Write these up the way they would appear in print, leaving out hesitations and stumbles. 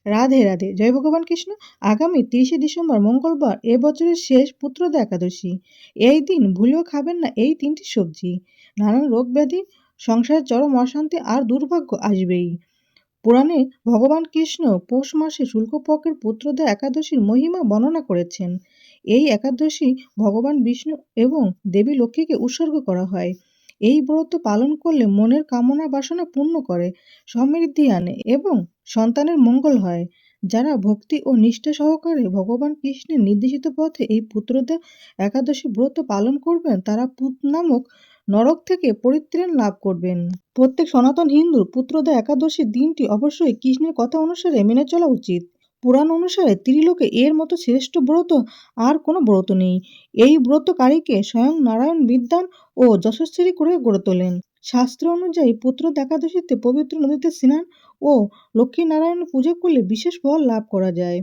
রাধে রাধে, জয় ভগবান কৃষ্ণ। আগামী 30শে ডিসেম্বর মঙ্গলবার এ বছরের শেষ পুত্রদা একাদশী। এই দিন ভুলেও খাবেন না এই 3টি সবজি। নানান রোগ ব্যাধি, সংসারের চরম অশান্তি আর দুর্ভাগ্য আসবেই। পুরাণে ভগবান কৃষ্ণ পৌষ মাসে শুক্লপক্ষের পুত্রদা একাদশীর মহিমা বর্ণনা করেছেন। এই একাদশী ভগবান বিষ্ণু এবং দেবী লক্ষ্মীকে উৎসর্গ করা হয়। এই ব্রত পালন করলে মনের কামনা বাসনা পূর্ণ করে, সমৃদ্ধি আনে এবং সন্তানের মঙ্গল হয়। যারা ভক্তি ও নিষ্ঠা সহকারে ভগবান কৃষ্ণের নির্দেশিত পথে এই পুত্রদা একাদশী ব্রত পালন করবেন, তারা পুত নামক নরক থেকে পরিত্রাণ লাভ করবেন। প্রত্যেক সনাতন হিন্দুর পুত্রদা একাদশীর দিনটি অবশ্যই কৃষ্ণের কথা অনুসারে মেনে চলা উচিত। পুরাণ অনুসারে ত্রিলোকে এর মতো শ্রেষ্ঠ ব্রত আর কোনো ব্রত নেই। এই ব্রতকারীকে স্বয়ং নারায়ণ বিদ্বান ও যশস্বী করে গড়ে তোলেন। শাস্ত্র অনুযায়ী পুত্রদা একাদশীতে পবিত্র নদীতে স্নান ও লক্ষ্মী নারায়ণের পুজো করলে বিশেষ ফল লাভ করা যায়।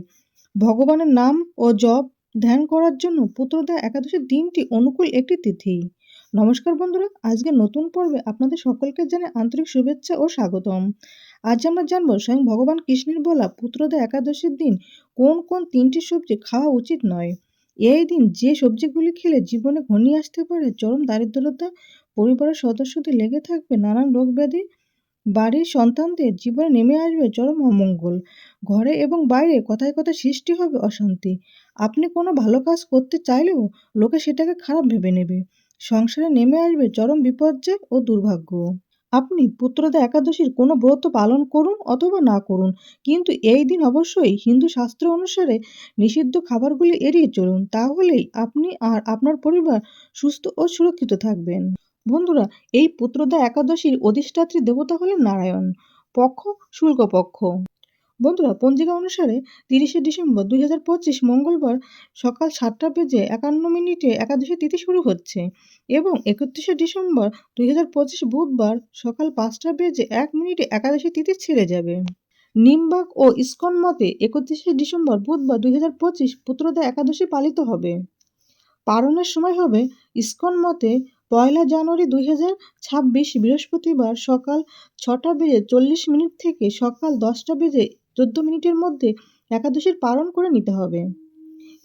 ভগবানের নাম ও জপ ধ্যান করার জন্য পুত্রদা একাদশীর দিনটি অনুকূল একটি তিথি। নমস্কার বন্ধুরা, আজকের নতুন পর্বে আপনাদের সকলকে জানাই আন্তরিক শুভেচ্ছা ও স্বাগতম। আজ আমরা জানবো স্বয়ং ভগবান কৃষ্ণের বলা পুত্রদা একাদশীর দিন কোন কোন 3টি সবজি খাওয়া উচিত নয়। এই দিন যে সবজিগুলি খেলে জীবনে ঘনিয়ে আসতে পারে চরম দারিদ্রতা, পরিবারের সদস্যদের লেগে থাকবে নানান রোগ ব্যাধি, বাড়ির সন্তানদের জীবনে নেমে আসবে চরম অমঙ্গল, ঘরে এবং বাইরে কথায় কথায় সৃষ্টি হবে অশান্তি। আপনি কোনো ভালো কাজ করতে চাইলেও লোকে সেটাকে খারাপ ভেবে নেবে। সংসারে নেমে আসবে চরম বিপর্যয় ও দুর্ভাগ্য। আপনি পুত্রদা একাদশীর কোনো ব্রত পালন করুন অথবা না করুন, কিন্তু এই দিন অবশ্যই হিন্দু শাস্ত্র অনুসারে নিষিদ্ধ খাবারগুলি এড়িয়ে চলুন। তাহলেই আপনি আর আপনার পরিবার সুস্থ ও সুরক্ষিত থাকবেন। বন্ধুরা, এই পুত্রদা একাদশীর অধিষ্ঠাত্রী দেবতা হলেন নারায়ণ। পক্ষ শুক্লপক্ষ। বন্ধুরা, পঞ্জিকা অনুসারে 30শে ডিসেম্বর 2025 মঙ্গলবার সকাল 7:51 একাদশী তিথি শুরু হচ্ছে এবং 31শে ডিসেম্বর 2025 বুধবার সকাল 5:01 একাদশী তিথি ছেড়ে যাবে। নিমবাগ ও ইস্কন মতে 31শে ডিসেম্বর বুধবার 2025 পুত্রদা একাদশী পালিত হবে। পারণের সময় হবে ইস্কন মতে 1 জানুয়ারি 2026 বৃহস্পতিবার সকাল 6:40 থেকে সকাল 10:14 মধ্যে একাদশীর পারণ করে নিতে হবে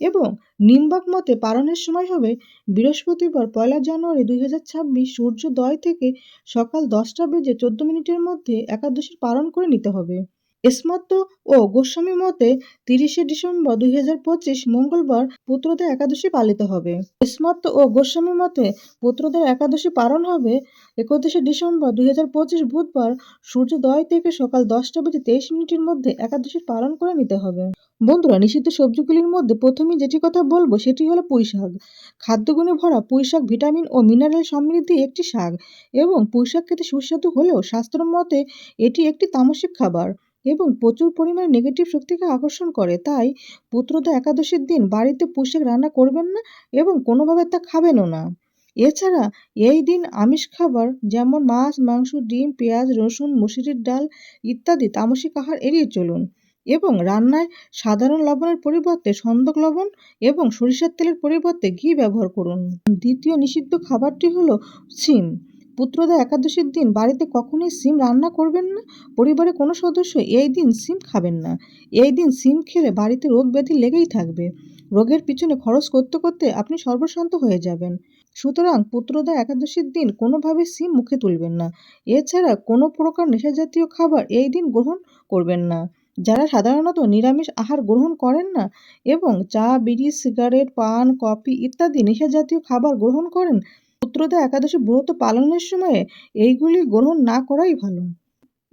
এবং নিমবাগ মতে পারণের সময় হবে বৃহস্পতিবার 1 জানুয়ারি 2026 সূর্যোদয় থেকে সকাল 10:14 মধ্যে একাদশীর পারণ করে নিতে হবে। স্মার্ত ও গোস্বামী মতে 30শে ডিসেম্বর 2025 মঙ্গলবার পুত্রদা একাদশী পালিত হবে। স্মার্ত ও গোস্বামী মতে পুত্রদের একাদশী পালন হবে 31শে ডিসেম্বর 2025 বুধবার সূর্যোদয় থেকে সকাল 10:23 মধ্যে একাদশীর পালন করে নিতে হবে। বন্ধুরা, নিষিদ্ধ সবজিগুলির মধ্যে প্রথমেই যেটি কথা বলবো সেটি হলো পুঁই শাক। খাদ্যগুণে ভরা পুঁই শাক ভিটামিন ও মিনারেল সমৃদ্ধি একটি শাক এবং পুঁই শাক খেতে সুস্বাদু হলেও শাস্ত্র মতে এটি একটি তামসিক খাবার এবং প্রচুর পরিমাণে নেগেটিভ শক্তিকে আকর্ষণ করে। তাই পুত্রদা একাদশীর দিন বাড়িতে পুঁই শাক রান্না করবেন না এবং কোনোভাবে তা খাবেনও না। এছাড়া এই দিন আমিষ খাবার যেমন মাছ, মাংস, ডিম, পেঁয়াজ, রসুন, মসুরির ডাল ইত্যাদি তামসিক আহার এড়িয়ে চলুন এবং রান্নায় সাধারণ লবণের পরিবর্তে সন্দক লবণ এবং সরিষার তেলের পরিবর্তে ঘি ব্যবহার করুন। দ্বিতীয় নিষিদ্ধ খাবারটি হলো শিম। পুত্রদা একাদশীর দিন বাড়িতে কখনোই শিম রান্না করবেন না। পরিবারের কোনো সদস্য এই দিন শিম খাবেন না। এই দিন শিম খেলে বাড়িতে রোগ ব্যাধি লেগেই থাকবে। রোগের পিছনে খরচ করতে করতে আপনি সর্বশান্ত হয়ে যাবেন। সুতরাং পুত্রদা একাদশীর দিন কোনোভাবে শিম মুখে তুলবেন না। এছাড়া কোনো প্রকার নেশাজাতীয় খাবার এই দিন গ্রহণ করবেন না। যারা সাধারণত নিরামিষ আহার গ্রহণ করেন না এবং চা, বিড়ি, সিগারেট, পান, কফি ইত্যাদি নেশাজাতীয় খাবার গ্রহণ করেন, পুত্রদা একাদশী ব্রত পালনের সময়ে এইগুলি গ্রহণ না করাই ভালো।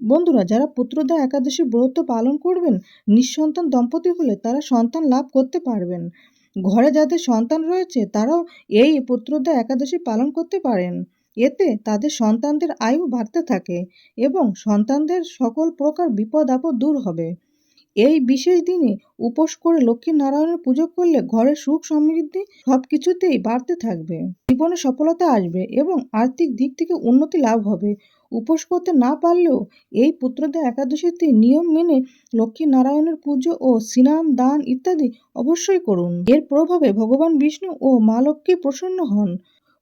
বন্ধুরা, যারা পুত্রদা একাদশী ব্রত পালন করবেন, নিঃসন্তান দম্পতি হলে তারা সন্তান লাভ করতে পারবেন। ঘরে যাদের সন্তান রয়েছে তারাও এই পুত্রদা একাদশী পালন করতে পারেন। এতে তাদের সন্তানদের আয়ু বাড়তে থাকে এবং সন্তানদের সকল প্রকার বিপদ আপদ দূর হবে। এই বিশেষ দিনে উপোস করে লক্ষ্মী নারায়ণের পুজো করলে ঘরে সুখ সমৃদ্ধি সবকিছুতেই বাড়তে থাকবে, জীবনে সফলতা আসবে এবং আর্থিক দিক থেকে উন্নতি লাভ হবে। উপোস করতে না পারলেও এই পুত্রদা একাদশীতে নিয়ম মেনে লক্ষ্মী নারায়ণের পুজো ও স্নান দান ইত্যাদি অবশ্যই করুন। এর প্রভাবে ভগবান বিষ্ণু ও মা লক্ষ্মী প্রসন্ন হন।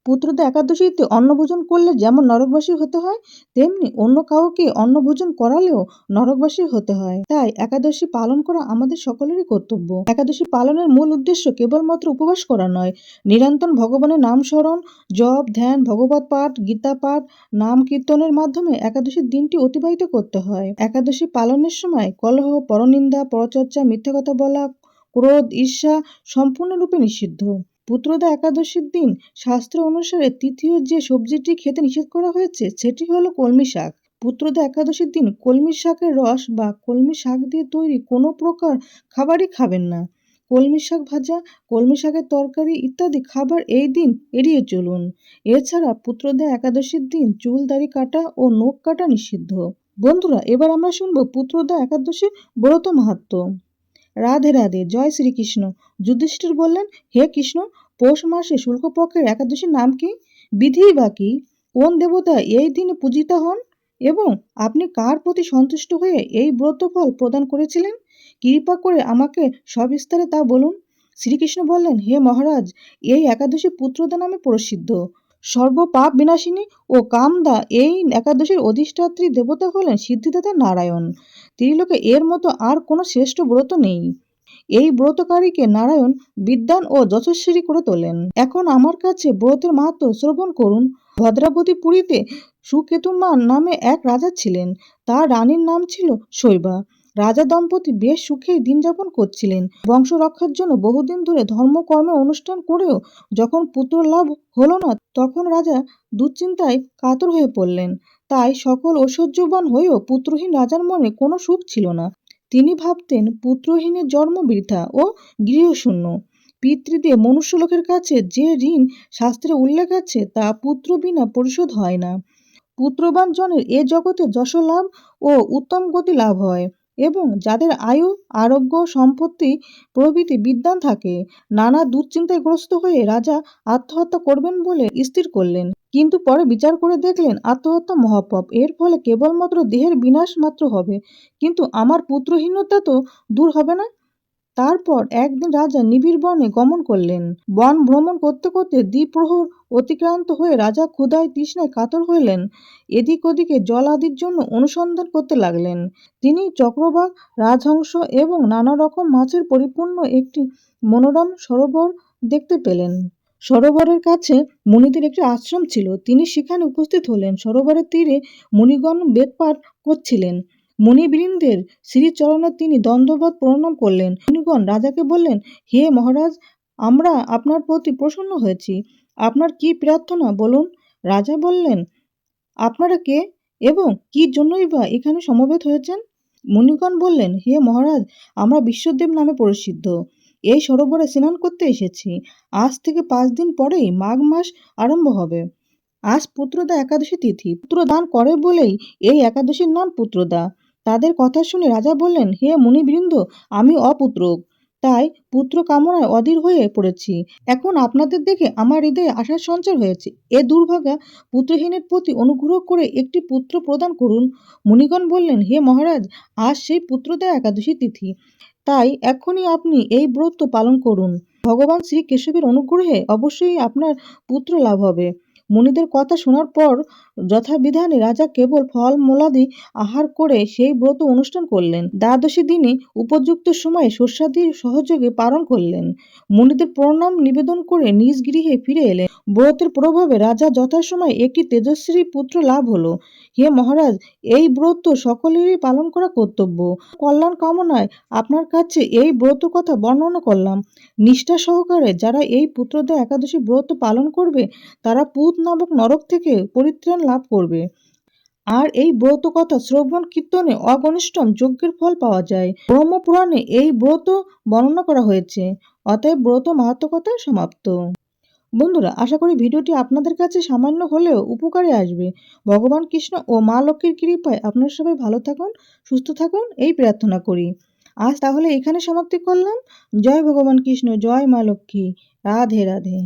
পুত্রদা একাদশীতে অন্নভোজন করলে যেমন নরকবাসী হতে হয়, তেমনি অন্য কাউকে অন্নভোজন করালেও নরকবাসী হতে হয়। তাই একাদশী পালন করা আমাদের সকলেরই কর্তব্য। একাদশী পালনের মূল উদ্দেশ্য কেবলমাত্র উপবাস করা নয়, নিরন্তর ভগবানের নাম স্মরণ, জপ, ধ্যান, ভগবত পাঠ, গীতা পাঠ, নাম কীর্তনের মাধ্যমে একাদশীর দিনটি অতিবাহিত করতে হয়। একাদশী পালনের সময় কলহ, পরনিন্দা, পরচর্চা, মিথ্যা কথা বলা, ক্রোধ, ঈর্ষা সম্পূর্ণরূপে নিষিদ্ধ। পুত্রদা একাদশীর দিন শাস্ত্র অনুসারে তৃতীয় যে সবজিটি খেতে নিষেধ করা হয়েছে সেটি হলো কলমি শাক। পুত্রদা একাদশীর দিন কলমি শাকের রস বা কলমি শাক দিয়ে তৈরি কোনো প্রকার খাবারই খাবেন না। কলমি শাক ভাজা, কলমি শাকের তরকারি ইত্যাদি খাবার এই দিন এড়িয়ে চলুন। এছাড়া পুত্রদা একাদশীর দিন চুল দাড়ি কাটা ও নখ কাটা নিষিদ্ধ। বন্ধুরা, এবার আমরা শুনবো পুত্রদা একাদশীর ব্রত মাহাত্ম্য। রাধে রাধে, জয় শ্রীকৃষ্ণ। যুধিষ্ঠির বললেন, হে কৃষ্ণ, পৌষ মাসে শুক্লপক্ষের একাদশীর নাম কি? বিধিই বা কি? কোন দেবতা এই দিনে পূজিতা হন এবং আপনি কার প্রতি সন্তুষ্ট হয়ে এই ব্রতফল প্রদান করেছিলেন? কৃপা করে আমাকে সবিস্তারে তা বলুন। শ্রীকৃষ্ণ বললেন, হে মহারাজ, এই একাদশী পুত্রদা নামে প্রসিদ্ধ। সর্বপাপ বিনাশিনী ও কামদা এই একাদশীর অধিষ্ঠাত্রী দেবতা হলেন সিদ্ধিদাতা নারায়ণ। ত্রিলোকে এর মতো আর কোনো শ্রেষ্ঠ ব্রত নেই। এই ব্রতকারীকে নারায়ণ বিদ্বান ও যশস্বী করে তোলেন। এখন আমার কাছে ব্রতের মাহাত্ম্য শ্রবণ করুন। ভদ্রাবতী পুরীতে সুকেতুমান নামে এক রাজা ছিলেন। তার রানীর নাম ছিল শৈবা। রাজা দম্পতি বেশ সুখেই দিন যাপন করছিলেন। বংশ রক্ষার জন্য বহুদিন ধরে ধর্মকর্মের অনুষ্ঠান করেও যখন পুত্র লাভ হলো না, তখন রাজা দুশ্চিন্তায় কাতর হয়ে পড়লেন। তাই সকল ঐশ্বর্যবান হয়েও পুত্রহীন রাজার মনে কোনো সুখ ছিল না। তিনি ভাবতেন পুত্রহীনের জন্ম বৃথা ও গৃহশূন্য। পিতৃদেব মনুষ্যলোকের কাছে যে ঋণ শাস্ত্রে উল্লেখ আছে তা পুত্র বিনা পরিশোধ হয় না। পুত্রবান জনের এ জগতে যশ লাভ ও উত্তম গতি লাভ হয় এবং যাদের আয়ু, আরোগ্য, সম্পত্তি প্রভৃতি বিদ্বান থাকে। নানা দুশ্চিন্তায় গ্রস্ত হয়ে রাজা আত্মহত্যা করবেন বলে স্থির করলেন। কিন্তু পরে বিচার করে দেখলেন আত্মহত্যা মহাপাপ। এর ফলে কেবলমাত্র দেহের বিনাশ মাত্র হবে, কিন্তু আমার পুত্রহীনতা তো দূর হবে না। তারপর একদিন রাজা নিবিড় বনে গমন করলেন। বন ভ্রমণ করতে করতে দ্বিপ্রহর অতিক্রান্ত হয়ে রাজা ক্ষুধায় তৃষ্ণায় কাতর হইলেন। এদিক ওদিকে জল আদির জন্য অনুসন্ধান করতে লাগলেন। তিনি চক্রবাক, রাজহংস এবং নানা রকম মাছের পরিপূর্ণ একটি মনোরম সরোবর দেখতে পেলেন। সরোবরের কাছে মুনিদের একটি আশ্রম ছিল। তিনি সেখানে উপস্থিত হলেন। সরোবরের তীরে মুনিগণ বেদপাঠ করছিলেন। মুনিবৃন্দের শ্রীচরণে তিনি দণ্ডবৎ প্রণাম করলেন। মুনিগণ রাজাকে বললেন, হে মহারাজ, আমরা আপনার প্রতি প্রসন্ন হয়েছি। আপনার কি প্রার্থনা বলুন। রাজা বললেন, আপনারা কে এবং কি জন্যই বা এখানে সমবেত হয়েছেন? মুনিগণ বললেন, হে মহারাজ, আমরা বিশ্বদেব নামে প্রসিদ্ধ। এই সরোবরে স্নান করতে এসেছি। আজ থেকে 5 দিন পরেই মাঘ মাস আরম্ভ হবে। আজ পুত্রদা একাদশী তিথি। পুত্রদান করে বলেই এই একাদশীর নাম পুত্রদা। তাদের কথা শুনে রাজা বললেন, হে মুনিবৃন্দ, আমি অপুত্রক, তাই পুত্র কামনায় অধীর হয়ে পড়েছি। এখন আপনাদের দেখে আমার হৃদয়ে আশার সঞ্চার হয়েছে। এ দুর্ভাগা পুত্রহীনের প্রতি অনুগ্রহ করে একটি পুত্র প্রদান করুন। মুনিগণ বললেন, হে মহারাজ, আজ সেই পুত্রদা একাদশী তিথি, তাই এক্ষুনি আপনি এই ব্রত পালন করুন। ভগবান শ্রী কেশবের অনুগ্রহে অবশ্যই আপনার পুত্র লাভ হবে। মুনিদের কথা শোনার পর যথাবিধানে রাজা কেবল ফল মূলাদি আহার করে সেই ব্রত অনুষ্ঠান করলেন। দ্বাদশী দিনে উপযুক্ত সময়ে শস্যাদির সহযোগে পালন করলেন। মুনিদের প্রণাম নিবেদন করে নিজ গৃহে ফিরে এলেন। ব্রতের প্রভাবে রাজা যথাসময়ে একটি তেজস্বী পুত্র লাভ হলো। হে মহারাজ, এই ব্রত সকলেরই পালন করা কর্তব্য। কল্যাণ কামনায় আপনার কাছে এই ব্রত কথা বর্ণনা করলাম। নিষ্ঠা সহকারে যারা এই পুত্রদা একাদশী ব্রত পালন করবে তারা পুত নামক নরক থেকে পরিত্রাণ লাভ করবে। আর এই ব্রত কথা শ্রবণ কীর্তনে অগনিষ্ঠম যজ্ঞের ফল পাওয়া যায়। ব্রহ্মপুরাণে এই ব্রত বর্ণনা করা হয়েছে। অতএব ব্রত মাহাত্ম্য কথা সমাপ্ত। বন্ধুরা, আশা করি ভিডিওটি আপনাদের কাছে সামান্য হলেও উপকারে আসবে। ভগবান কৃষ্ণ ও মা লক্ষ্মীর কৃপায় আপনারা সবাই ভালো থাকুন, সুস্থ থাকুন, এই প্রার্থনা করি। আজ তাহলে এখানে সমাপ্তি করলাম। জয় ভগবান কৃষ্ণ, জয় মা লক্ষ্মী। রাধে রাধে।